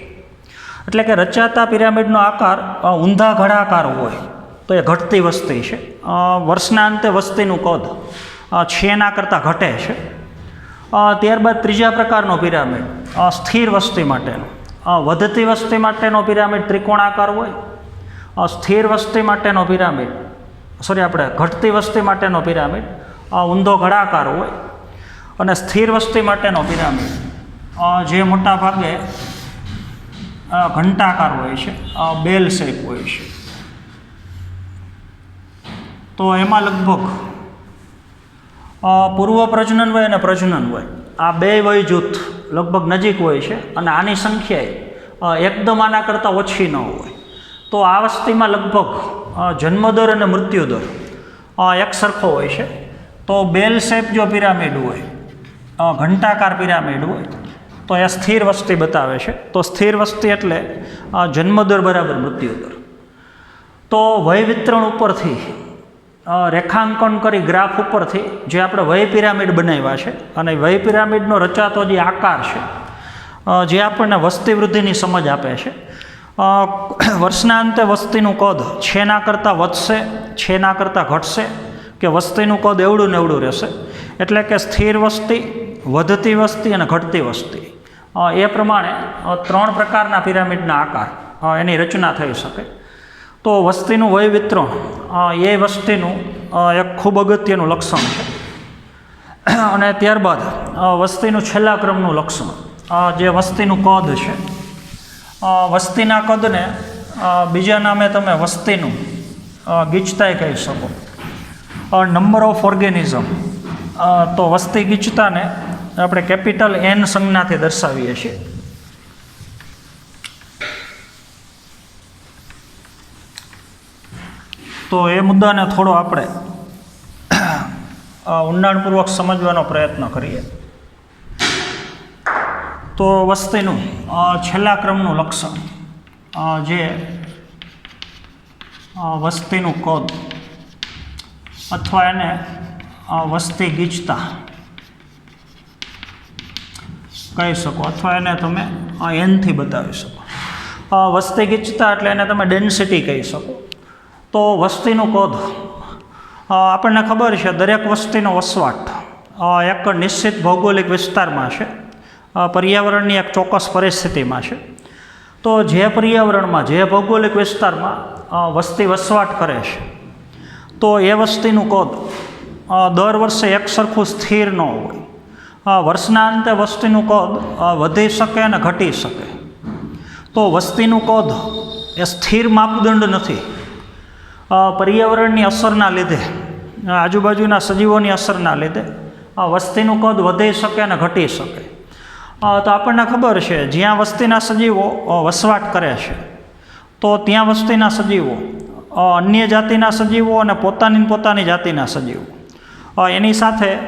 Speaker 1: એટલે કે રચાતા પિરામિડનો આકાર ઊંધા ઘડાકાર હોય તો એ ઘટતી વસ્તી છે. વર્ષના અંતે વસ્તીનું કદ છેના કરતાં ઘટે છે. ત્યારબાદ ત્રીજા પ્રકારનો પિરામિડ સ્થિર વસ્તી માટેનો. વધતી વસ્તી માટેનો પિરામિડ ત્રિકોણાકાર હોય, સ્થિર વસ્તી માટેનો પિરામિડ આપણે ઘટતી વસ્તી માટેનો પિરામિડ ઊંધો ઘડાકાર હોય અને સ્થિર વસ્તી માટેનો પિરામિડ જે મોટા ભાગે ઘંટાકાર હોય છે, બેલ શેપ હોય છે. તો એમાં લગભગ પૂર્વ પ્રજનન વય અને પ્રજનન વય આ બે વય જૂથ લગભગ નજીક હોય છે અને આની સંખ્યા એકદમ આના કરતાં ઓછી ન હોય. તો આ વસ્તીમાં લગભગ જન્મદર અને મૃત્યુદર એક સરખો હોય છે. તો બેલ શેપ જો પિરામિડ હોય, ઘંટાકાર પિરામિડ હોય તો એ સ્થિર વસ્તી બતાવે છે. તો સ્થિર વસ્તી એટલે જન્મદર બરાબર મૃત્યુદર. તો વય વિતરણ ઉપરથી રેખાંકન કરી ગ્રાફ ઉપરથી જે આપણે વય પિરામિડ બનાવ્યા છે અને વય પિરામિડનો રચાતો જે આકાર છે જે આપણને વસ્તી વૃદ્ધિની સમજ આપે છે. વર્ષના અંતે વસ્તીનું કદ છેના કરતાં વધશે, છેના કરતાં ઘટશે કે વસ્તીનું કદ એવડું ને એવડું રહેશે. એટલે કે સ્થિર વસ્તી, વધતી વસ્તી અને ઘટતી વસ્તી એ પ્રમાણે ત્રણ પ્રકારના પિરામિડના આકાર એની રચના થઈ શકે. તો વસ્તીનું વય વિતરણ એ વસ્તીનું એક ખૂબ અગત્યનું લક્ષણ છે. અને ત્યારબાદ વસ્તીનું છેલ્લા ક્રમનું લક્ષણ, જે વસ્તીનું કદ છે. વસ્તીના કદને બીજા નામે તમે વસ્તીનું ગીચતાય કહી શકો. નંબર ઓફ ઓર્ગેનિઝમ, તો વસ્તી ગીચતાને આપણે કેપિટલ N સંજ્ઞાથી દર્શાવીએ છીએ. તો એ મુદ્દાને થોડો આપણે ઊંડાણપૂર્વક સમજવાનો પ્રયત્ન કરીએ. તો વસ્તીનું છેલ્લા ક્રમનું લક્ષણ, જે વસ્તીનું કદ અથવા એને વસ્તી ગીચતા કહી શકો, અથવા એને તમે એનથી બતાવી શકો. વસ્તી ગીચતા એટલે એને તમે ડેન્સિટી કહી શકો. તો વસ્તીનું કદ, આપણને ખબર છે દરેક વસ્તીનો વસવાટ એક નિશ્ચિત ભૌગોલિક વિસ્તારમાં છે, પર્યાવરણની એક ચોક્કસ પરિસ્થિતિમાં છે. તો જે પર્યાવરણમાં, જે ભૌગોલિક વિસ્તારમાં વસ્તી વસવાટ કરે છે, તો એ વસ્તીનું કદ દર વર્ષે એક સરખું સ્થિર ન હોય. વર્ષના અંતે વસ્તીનું કદ વધી શકે અને ઘટી શકે. તો વસ્તીનું કદ એ સ્થિર માપદંડ નથી. પર્યાવરણની અસરના લીધે, આજુબાજુના સજીવોની અસરના લીધે વસ્તીનું કદ વધી શકે અને ઘટી શકે. તો આપણને ખબર છે જ્યાં વસ્તીના સજીવો વસવાટ કરે છે, તો ત્યાં વસ્તીના સજીવો અન્ય જાતિના સજીવો અને પોતાની જાતિના સજીવો એની સાથે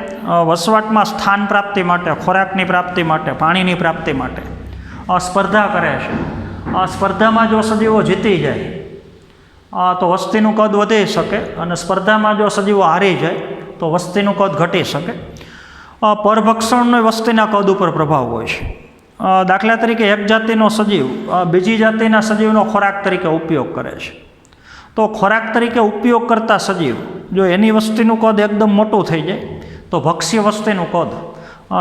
Speaker 1: વસવાટમાં સ્થાન પ્રાપ્તિ માટે, ખોરાકની પ્રાપ્તિ માટે, પાણીની પ્રાપ્તિ માટે સ્પર્ધા કરે છે. સ્પર્ધામાં જો સજીવો જીતી જાય તો વસ્તીનું કદ વધી શકે, અને સ્પર્ધામાં જો સજીવો હારી જાય તો વસ્તીનું કદ ઘટી શકે. પરભક્ષણનો વસ્તીના કદ ઉપર પ્રભાવ હોય છે. દાખલા તરીકે એક જાતિનો સજીવ બીજી જાતિના સજીવનો ખોરાક તરીકે ઉપયોગ કરે છે. તો ખોરાક તરીકે ઉપયોગ કરતા સજીવ જો એની વસ્તીનું કદ એકદમ મોટું થઈ જાય તો ભક્ષ્ય વસ્તીનું કદ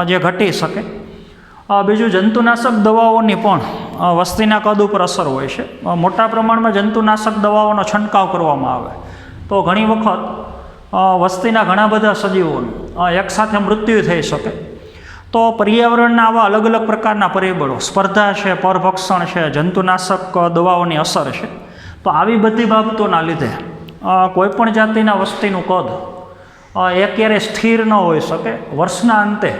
Speaker 1: જે ઘટી શકે. બીજું, જંતુનાશક દવાઓની પણ વસ્તીના કદ ઉપર અસર હોય છે. મોટા પ્રમાણમાં જંતુનાશક દવાઓનો છંટકાવ કરવામાં આવે તો ઘણી વખત વસ્તીના ઘણા બધા સજીવોનું એકસાથે મૃત્યુ થઈ શકે. તો પર્યાવરણના આવા અલગ અલગ પ્રકારના પરિબળો, સ્પર્ધા છે, પરભક્ષણ છે, જંતુનાશક દવાઓની અસર છે. તો આવી બધી બાબતોના લીધે કોઈપણ જાતિના વસ્તીનું કદ એ ક્યારેય સ્થિર ન હોઈ શકે. વર્ષના અંતે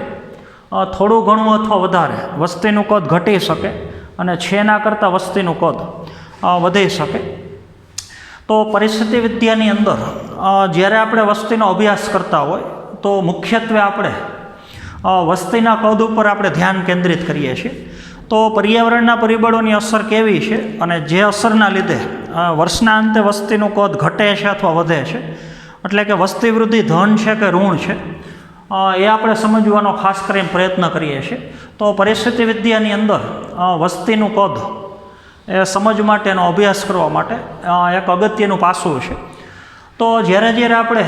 Speaker 1: થોડું ઘણું અથવા વધારે વસ્તીનું કદ ઘટી શકે અને છેના કરતાં વસ્તીનું કદ વધી શકે. તો પરિસ્થિતિ વિદ્યાની અંદર જ્યારે આપણે વસ્તીનો અભ્યાસ કરતા હોય તો મુખ્યત્વે આપણે વસ્તીના કદ ઉપર આપણે ધ્યાન કેન્દ્રિત કરીએ છીએ. તો પર્યાવરણના પરિબળોની અસર કેવી છે અને જે અસરના લીધે વર્ષના અંતે વસ્તીનું કદ ઘટે છે અથવા વધે છે, એટલે કે વસ્તી વૃદ્ધિ ધન છે કે ઋણ છે, એ આપણે સમજવાનો ખાસ કરીને પ્રયત્ન કરીએ છીએ. તો પરિસ્થિતિ વિદ્યાની અંદર વસ્તીનું કદ એ સમજ માટેનો, અભ્યાસ કરવા માટે એક અગત્યનું પાસું છે. તો જ્યારે આપણે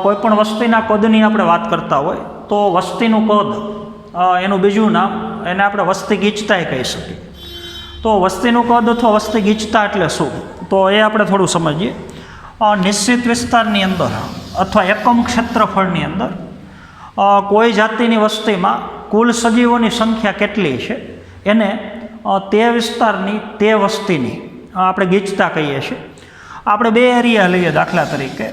Speaker 1: કોઈપણ વસ્તીના કદની આપણે વાત કરતા હોય તો વસ્તીનું કદ, એનું બીજું નામ, એને આપણે વસ્તી ગીચતાય કહી શકીએ. તો વસ્તીનું કદ અથવા વસ્તી ગીચતા એટલે શું, તો એ આપણે થોડું સમજીએ. નિશ્ચિત વિસ્તારની અંદર અથવા એકમ ક્ષેત્રફળની અંદર કોઈ જાતિની વસ્તીમાં કુલ સજીવોની સંખ્યા કેટલી છે એને તે વિસ્તારની, તે વસ્તીની આપણે ગીચતા કહીએ છીએ. આપણે બે એરિયા લઈએ, દાખલા તરીકે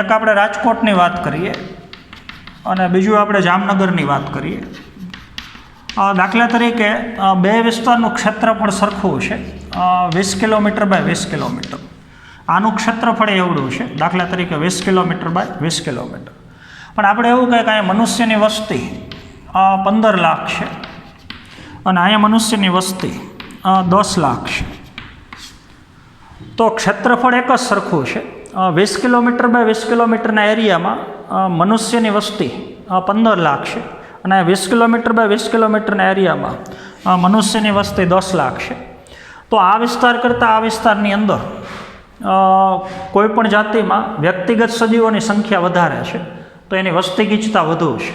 Speaker 1: એક આપણે રાજકોટની વાત કરીએ અને બીજું આપણે જામનગરની વાત કરીએ. દાખલા તરીકે બે વિસ્તારનું ક્ષેત્રફળ સરખું છે, 20 કિલોમીટર બાય 20 કિલોમીટર. આનું ક્ષેત્રફળ એવડું છે, દાખલા તરીકે 20 કિલોમીટર બાય 20 કિલોમીટર. પણ આપણે એવું કહે કે અહીંયા મનુષ્યની વસ્તી 15 લાખ છે અને અહીંયા મનુષ્યની વસ્તી 10 લાખ છે. તો ક્ષેત્રફળ એક જ સરખું છે. 20 કિલોમીટર બાય 20 કિલોમીટરના એરિયામાં મનુષ્યની વસ્તી 15 લાખ છે અને 20 કિલોમીટર બાય 20 કિલોમીટરના એરિયામાં મનુષ્યની વસ્તી 10 લાખ છે. તો આ વિસ્તાર કરતાં આ વિસ્તારની અંદર કોઈપણ જાતિમાં વ્યક્તિગત સજીવોની સંખ્યા વધારે છે તો એની વસ્તી ગીચતા વધુ છે.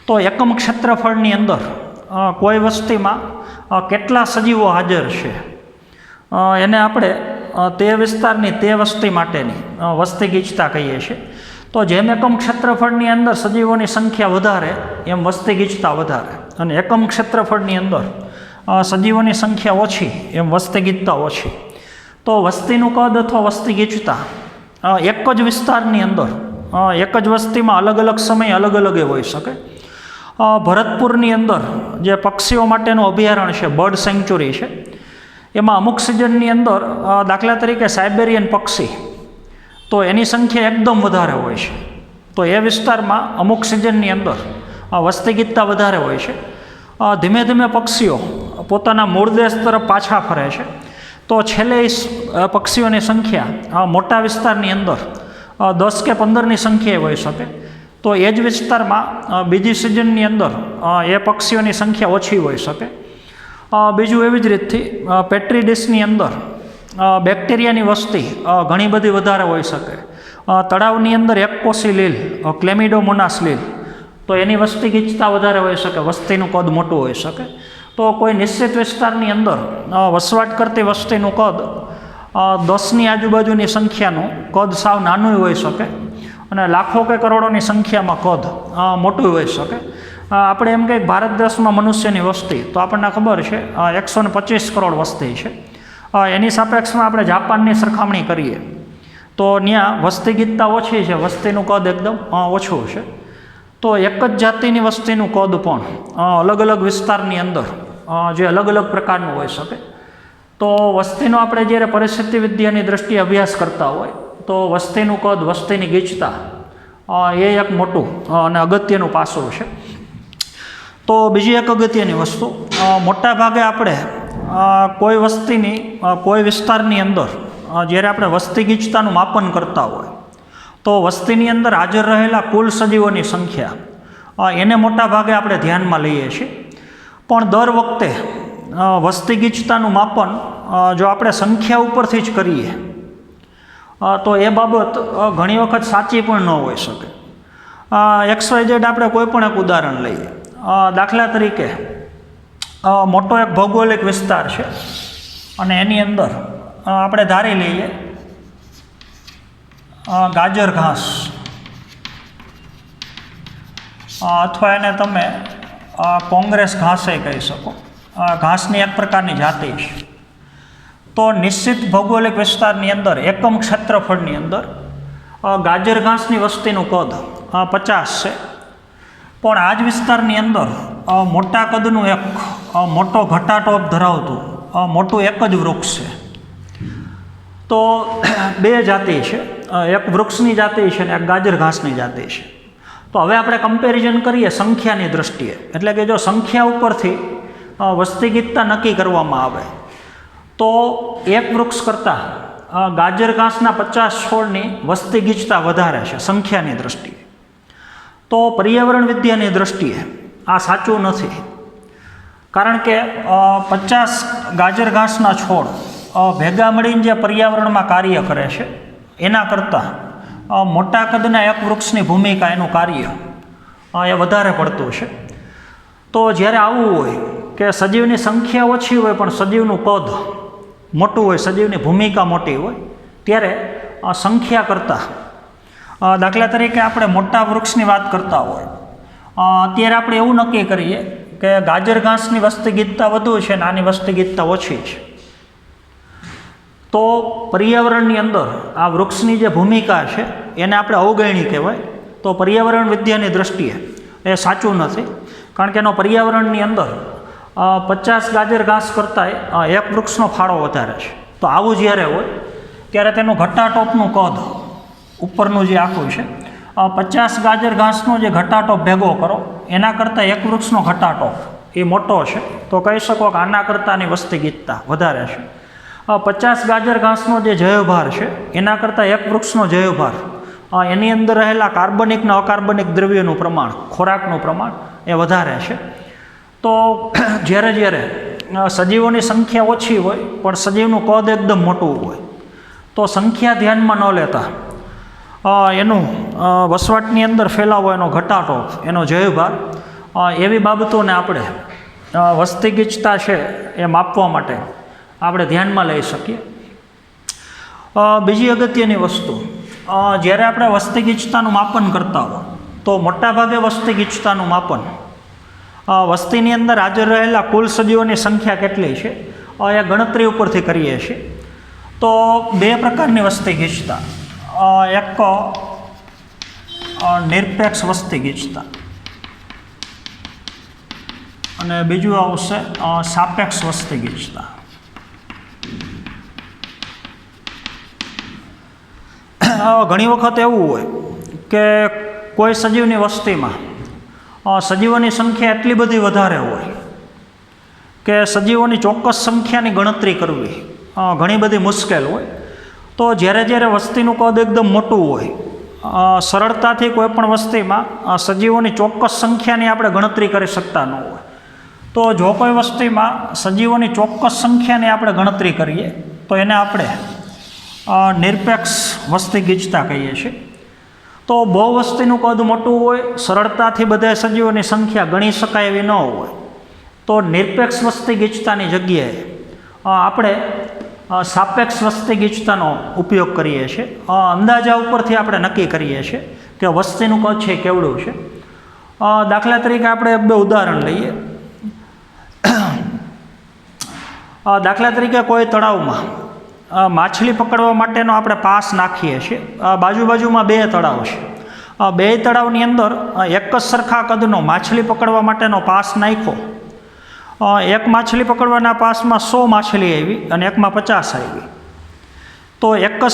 Speaker 1: તો એકમ ક્ષેત્રફળની અંદર કોઈ વસ્તીમાં કેટલા સજીવો હાજર છે એને આપણે તે વિસ્તારની, તે વસ્તી માટેની વસ્તી ગીચતા કહીએ છીએ. તો જેમ એકમ ક્ષેત્રફળની અંદર સજીવોની સંખ્યા વધારે એમ વસ્તી ગીચતા વધારે, અને એકમ ક્ષેત્રફળની અંદર સજીવોની સંખ્યા ઓછી એમ વસ્તી ગીચતા ઓછી. તો વસ્તીનું કદ અથવા વસ્તી ગીચતા એક જ વિસ્તારની અંદર એક જ વસ્તીમાં અલગ અલગ સમય અલગ અલગ હોઈ શકે. ભરતપુરની અંદર જે પક્ષીઓ માટેનું અભયારણ્ય છે, બર્ડ સેન્ચ્યુરી છે, એમાં અમુક સિઝનની અંદર દાખલા તરીકે સાઇબેરિયન પક્ષી, તો એની સંખ્યા એકદમ વધારે હોય છે. તો એ વિસ્તારમાં અમુક સિઝનની અંદર વસ્તી ગીચતા વધારે હોય છે. ધીમે ધીમે પક્ષીઓ પોતાના મૂળ દેશ તરફ પાછા ફરે છે. તો છેલ્લે પક્ષીઓની સંખ્યા મોટા વિસ્તારની અંદર 10 કે 15ની સંખ્યાએ હોઈ શકે. તો એ જ વિસ્તારમાં બીજી સિઝનની અંદર એ પક્ષીઓની સંખ્યા ઓછી હોઈ શકે. બીજું એવી જ રીતથી પેટ્રી ડિશની અંદર બેક્ટેરિયાની વસ્તી ઘણી બધી વધારે હોઈ શકે. તળાવની અંદર એકકોષી લીલ, ક્લેમિડોમોનાસ લીલ, તો એની વસ્તી ગીચતા વધારે હોઈ શકે, વસ્તીનું કદ મોટું હોઈ શકે. તો કોઈ નિશ્ચિત વિસ્તારની અંદર વસવાટ કરતી વસ્તીનું કદ 10ની આજુબાજુની સંખ્યાનું કદ સાવ નાનું હોઈ શકે, અને લાખો કે કરોડોની સંખ્યામાં કદ મોટું હોઈ શકે. આપણે એમ કંઈક ભારત દેશમાં મનુષ્યની વસ્તી તો આપણને ખબર છે 125 કરોડ વસ્તી છે. એની સાપેક્ષમાં આપણે જાપાનની સરખામણી કરીએ તો ત્યાં વસ્તી ગીચતા ઓછી છે, વસ્તીનું કદ એકદમ ઓછું છે. તો એક જ જાતિની વસ્તીનું કદ પણ અલગ અલગ વિસ્તારની અંદર જે અલગ અલગ પ્રકારનું હોઈ શકે. તો વસ્તીનો આપણે જ્યારે પરિસ્થિતિ વિદ્યાની દ્રષ્ટિએ અભ્યાસ કરતા હોય તો વસ્તીનું કદ, વસ્તીની ગીચતા એ એક મોટું અને અગત્યનું પાસું છે. તો બીજી એક અગત્યની વસ્તુ, મોટા ભાગે આપણે કોઈ વસ્તીની કોઈ વિસ્તારની અંદર જ્યારે આપણે વસ્તી ગીચતાનું માપન કરતા હોય તો વસ્તીની અંદર હાજર રહેલા કુલ સજીવોની સંખ્યા એને મોટા ભાગે આપણે ધ્યાનમાં લઈએ છીએ. પણ દર વખતે વસ્તી ગીચતાનું માપન જો આપણે સંખ્યા ઉપરથી જ કરીએ તો એ બાબત ઘણી વખત સાચી પણ ન હોઈ શકે. XYZ આપણે કોઈ પણ એક ઉદાહરણ લઈએ. દાખલા તરીકે મોટો એક ભૌગોલિક વિસ્તાર છે અને એની અંદર આપણે ધારી લઈએ ગાજર ઘાસ, અથવા એને તમે કોંગ્રેસ ઘાસે કહી શકો. ઘાસની એક પ્રકારની જાતિ છે. તો નિશ્ચિત ભૌગોલિક વિસ્તારની અંદર એકમ ક્ષેત્રફળની અંદર ગાજર ઘાસની વસ્તીનું કદ 50 છે. પણ આ જ વિસ્તારની અંદર મોટા કદનું એક મોટો ઘટાટોપ ધરાવતું મોટું એક જ વૃક્ષ છે. તો બે જાતિ છે, એક વૃક્ષની જાતિ છે અને એક ગાજર ઘાસની જાતિ છે. તો હવે આપણે કમ્પેરિઝન કરીએ સંખ્યાની દ્રષ્ટિએ, એટલે કે જો સંખ્યા ઉપરથી વસ્તી ગીચતા નક્કી કરવામાં આવે તો એક વૃક્ષ કરતાં ગાજર ઘાસના 50 છોડની વસ્તી ગીચતા વધારે છે સંખ્યાની દ્રષ્ટિએ. તો પર્યાવરણ વિદ્યાની દ્રષ્ટિએ આ સાચું નથી, કારણ કે 50 ગાજર ઘાસના છોડ ભેગા મળીને જે પર્યાવરણમાં કાર્ય કરે છે એના કરતાં મોટા કદના એક વૃક્ષની ભૂમિકા, એનું કાર્ય એ વધારે પડતું છે. તો જ્યારે આવું હોય કે સજીવની સંખ્યા ઓછી હોય પણ સજીવનું કદ મોટું હોય, સજીવની ભૂમિકા મોટી હોય, ત્યારે સંખ્યા કરતાં, દાખલા તરીકે આપણે મોટા વૃક્ષની વાત કરતા હોય અત્યારે આપણે એવું નક્કી કરીએ કે ગાજર ઘાસની વસ્તી ગીચતા વધુ છે અને આની વસ્તી ગીચતા ઓછી છે. તો પર્યાવરણની અંદર આ વૃક્ષની જે ભૂમિકા છે એને આપણે અવગણની કહેવાય. તો પર્યાવરણ વિદ્યાની દ્રષ્ટિએ એ સાચું નથી, કારણ કે એનો પર્યાવરણની અંદર 50 ગાજર ઘાસ કરતાં એક વૃક્ષનો ફાળો વધારે છે. તો આવું જ્યારે હોય ત્યારે તેનું ઘટાટોપનું કદ ઉપરનું જે આખું છે 50 ગાજર ઘાસનો જે ઘટાટોપ ભેગો કરો એના કરતાં એક વૃક્ષનો ઘટાટોપ એ મોટો છે. તો કહી શકો કે આના કરતાંની વસ્તી ગીચતા વધારે છે. 50 ગાજર ઘાસનો જે જૈવભાર છે એના કરતાં એક વૃક્ષનો જૈવભાર, એની અંદર રહેલા કાર્બનિક અને અકાર્બનિક દ્રવ્યોનું પ્રમાણ, ખોરાકનું પ્રમાણ એ વધારે છે. તો જ્યારે જ્યારે સજીવોની સંખ્યા ઓછી હોય પણ સજીવનું કદ એકદમ મોટું હોય તો સંખ્યા ધ્યાનમાં ન લેતા એનું વસવાટની અંદર ફેલાવો, એનો ઘટાટોપ, એનો જૈવભાર, એવી બાબતોને આપણે વસ્તી ગીચતા છે એ માપવા માટે આપણે ધ્યાનમાં લઈ શકીએ. બીજી અગત્યની વસ્તુ, જ્યારે આપણે વસ્તી ગીચતાનું માપન કરતા હોય તો મોટાભાગે વસ્તી ગીચતાનું માપન વસ્તીની અંદર હાજર રહેલા કુલ સજીવોની સંખ્યા કેટલી છે એ ગણતરી ઉપરથી કરીએ છીએ. તો બે પ્રકારની વસ્તી ગીચતા, એક નિરપેક્ષ વસ્તી ગીચતા અને બીજું આવશે સાપેક્ષ વસ્તી ગીચતા. ઘણી વખત એવું હોય કે કોઈ સજીવની વસ્તીમાં સજીવોની સંખ્યા એટલી બધી વધારે હોય કે સજીવોની ચોક્કસ સંખ્યાની ગણતરી કરવી ઘણી બધી મુશ્કેલ હોય. તો જ્યારે વસ્તીનું કદ એકદમ મોટું હોય, સરળતાથી કોઈપણ વસ્તીમાં સજીવોની ચોક્કસ સંખ્યાની આપણે ગણતરી કરી શકતા ન હોય, તો જો કોઈ વસ્તીમાં સજીવોની ચોક્કસ સંખ્યાની આપણે ગણતરી કરીએ તો એને આપણે નિરપેક્ષ વસ્તી ગીચતા કહીએ છીએ. તો બહુ વસ્તીનું કદ મોટું હોય, સરળતાથી બધા સજીવોની સંખ્યા ગણી શકાય એવી ન હોય, તો નિરપેક્ષ વસ્તી ગીચતાની જગ્યાએ આપણે સાપેક્ષ વસ્તી ગીચતાનો ઉપયોગ કરીએ છીએ. અંદાજા ઉપરથી આપણે નક્કી કરીએ છીએ કે વસ્તીનું કદ છે કેવડું છે. દાખલા તરીકે આપણે બે ઉદાહરણ લઈએ. દાખલા તરીકે કોઈ તળાવમાં માછલી પકડવા માટેનો આપણે પાસ નાખીએ છીએ. બાજુમાં બે તળાવ છે. બે તળાવની અંદર એક જ સરખા કદનો માછલી પકડવા માટેનો પાસ નાખ્યો. એક માછલી પકડવાના પાસમાં 100 માછલી આવી અને એકમાં 50 આવી. તો એક જ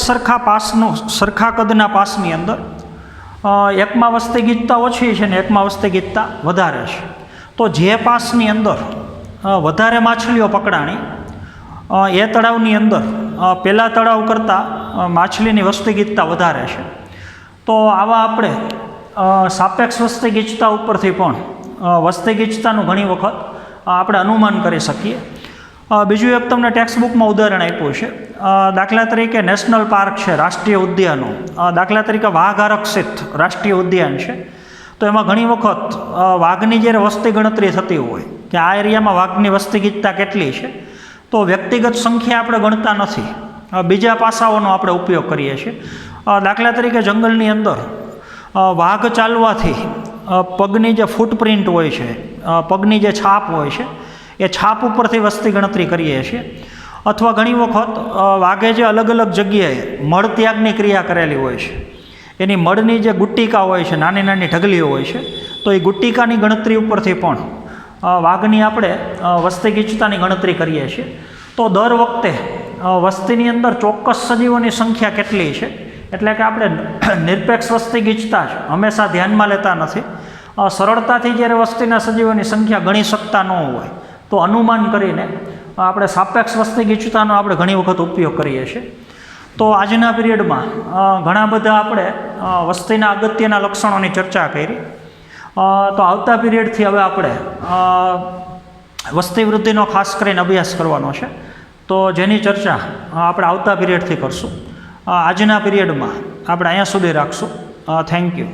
Speaker 1: સરખા કદના પાસની અંદર એકમાં વસ્તી ગીચતા ઓછી છે ને એકમાં વસ્તી ગીચતા વધારે છે. તો જે પાસની અંદર વધારે માછલીઓ પકડાણી એ તળાવની અંદર પહેલાં તળાવ કરતાં માછલીની વસ્તી ગીચતા વધારે છે. તો આવા આપણે સાપેક્ષ વસ્તી ગીચતા ઉપરથી પણ વસ્તી ગીચતાનું ઘણી વખત આપણે અનુમાન કરી શકીએ. બીજું એક તમને ટેક્સ્ટ બુકમાં ઉદાહરણ આપ્યું છે. દાખલા તરીકે નેશનલ પાર્ક છે, રાષ્ટ્રીય ઉદ્યાનો, દાખલા તરીકે વાઘ આરક્ષિત રાષ્ટ્રીય ઉદ્યાન છે. તો એમાં ઘણી વખત વાઘની જ્યારે વસ્તી ગણતરી થતી હોય કે આ એરિયામાં વાઘની વસ્તી ગીચતા કેટલી છે, તો વ્યક્તિગત સંખ્યા આપણે ગણતા નથી, બીજા પાસાઓનો આપણે ઉપયોગ કરીએ છીએ. દાખલા તરીકે જંગલની અંદર વાઘ ચાલવાથી પગની જે ફૂટપ્રિન્ટ હોય છે, પગની જે છાપ હોય છે, એ છાપ ઉપરથી વસ્તી ગણતરી કરીએ છીએ. અથવા ઘણી વખત વાઘે જે અલગ અલગ જગ્યાએ મળ ત્યાગની ક્રિયા કરેલી હોય છે, એની મળની જે ગુટ્ટિકા હોય છે, નાની નાની ઢગલીઓ હોય છે, તો એ ગુટ્ટિકાની ગણતરી ઉપરથી પણ વાઘની આપણે વસ્તી ગીચતાની ગણતરી કરીએ છીએ. તો દર વખતે વસ્તીની અંદર ચોક્કસ સજીવોની સંખ્યા કેટલી છે, એટલે કે આપણે નિરપેક્ષ વસ્તી ગીચતા જ હંમેશા ધ્યાનમાં લેતા નથી. સરળતાથી જ્યારે વસ્તીના સજીવોની સંખ્યા ગણી શકતા ન હોય તો અનુમાન કરીને આપણે સાપેક્ષ વસ્તી ગીચતાનો આપણે ઘણી વખત ઉપયોગ કરીએ છીએ. તો આજના પિરિયડમાં ઘણા બધા આપણે વસ્તીના અગત્યના લક્ષણોની ચર્ચા કરી. તો આવતા પિરિયડથી હવે આપણે વસ્તી વૃદ્ધિનો ખાસ કરીને અભ્યાસ કરવાનો છે. તો જેની ચર્ચા આપણે આવતા પિરિયડથી કરશું. આજના પિરિયડમાં આપણે અહીંયા સુધી રાખશું. Thank you.